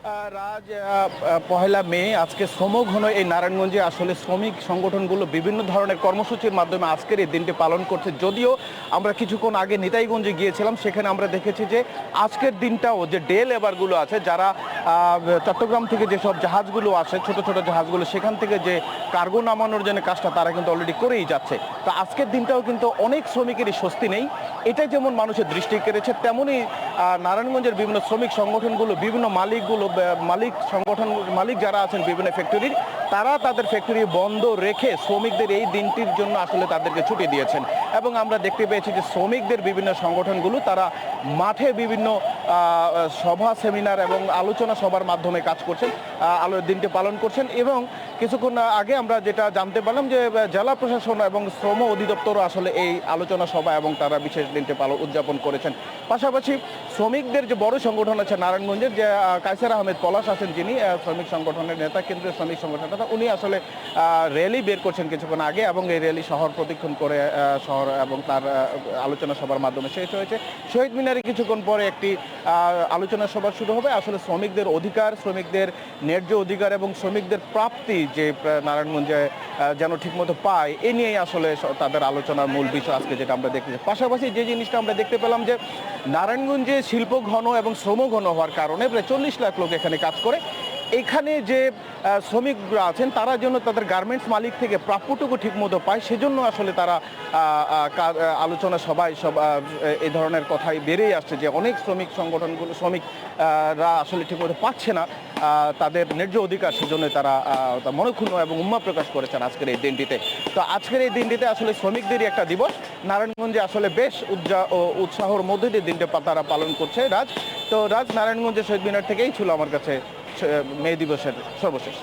রাজ পহেলা মে আজকে শ্রমঘন এই নারায়ণগঞ্জে আসলে শ্রমিক সংগঠনগুলো বিভিন্ন ধরনের কর্মসূচির মাধ্যমে আজকের এই দিনটি পালন করছে। যদিও আমরা কিছুক্ষণ আগে নিতাইগঞ্জে গিয়েছিলাম, সেখানে আমরা দেখেছি যে আজকের দিনটাও যে ডে লেবারগুলো আছে, যারা চট্টগ্রাম থেকে যেসব জাহাজগুলো আসে, ছোট ছোট জাহাজগুলো, সেখান থেকে যে কার্গো নামানোর জন্য কাজটা তারা কিন্তু অলরেডি করেই যাচ্ছে। তো আজকের দিনটাও কিন্তু অনেক শ্রমিকেরই স্বস্তি নেই। এটা যেমন মানুষের দৃষ্টি কেড়েছে, তেমনই নারায়ণগঞ্জের বিভিন্ন শ্রমিক সংগঠনগুলো, বিভিন্ন মালিক যারা আছেন বিভিন্ন ফ্যাক্টরির, তারা তাদের ফ্যাক্টরি বন্ধ রেখে শ্রমিকদের এই দিনটির জন্য আসলে তাদেরকে ছুটি দিয়েছেন। এবং আমরা দেখতে পেয়েছি যে শ্রমিকদের বিভিন্ন সংগঠনগুলো তারা মাঠে বিভিন্ন সভা, সেমিনার এবং আলোচনা সভার মাধ্যমে কাজ করছেন, দিনটি পালন করছেন। এবং কিছুক্ষণ আগে আমরা যেটা জানতে পারলাম যে জেলা প্রশাসন এবং শ্রম অধিদপ্তরও আসলে এই আলোচনা সভা এবং তারা বিশেষ দিনটি উদযাপন করেছেন। পাশাপাশি শ্রমিকদের যে বড় সংগঠন আছে নারায়ণগঞ্জের, যে কায়সার আহমেদ পলাশ আছেন, যিনি শ্রমিক সংগঠনের নেতা, কেন্দ্রীয় শ্রমিক সংগঠনের নেতা, উনি আসলে র্যালি বের করছেন কিছুক্ষণ আগে, এবং এই র্যালি শহর প্রদক্ষিণ করে শহর এবং তার আলোচনা সভার মাধ্যমে শেষ হয়েছে। শহীদ মিনারে কিছুক্ষণ পরে একটি আলোচনা সভা শুরু হবে। আসলে শ্রমিকদের অধিকার, শ্রমিকদের ন্যায্য অধিকার এবং শ্রমিকদের প্রাপ্তি যে নারায়ণগঞ্জে যেন ঠিকমতো পায়, এ নিয়েই আসলে তাদের আলোচনার মূল বিষয় আজকে যেটা আমরা দেখতেছি। পাশাপাশি যে জিনিসটা আমরা দেখতে পেলাম যে নারায়ণগঞ্জে শিল্প ঘন এবং শ্রম ঘন হওয়ার কারণে প্রায় 40 লাখ লোক এখানে কাজ করে। এখানে যে শ্রমিকরা আছেন তারা যেন তাদের গার্মেন্টস মালিক থেকে প্রাপ্যটুকু ঠিকমতো পায়, সেজন্য আসলে তারা আলোচনা সবাই এই ধরনের কথাই বেড়েই আসছে যে অনেক শ্রমিক সংগঠনগুলো, শ্রমিকরা আসলে ঠিকমতো পাচ্ছে না তাদের ন্যায্য অধিকার, সেজন্য তারা মনক্ষুণ্ণ এবং উম্মা প্রকাশ করেছেন আজকের এই দিনটিতে। তো আজকের এই দিনটিতে আসলে শ্রমিকদেরই একটা দিবস। নারায়ণগঞ্জে আসলে বেশ উৎসাহর মধ্যে দিয়ে দিনটা তারা পালন করছে। রাজ, নারায়ণগঞ্জের শহীদ মিনার থেকেই ছিল আমার কাছে মে দিবসের সর্বশেষ।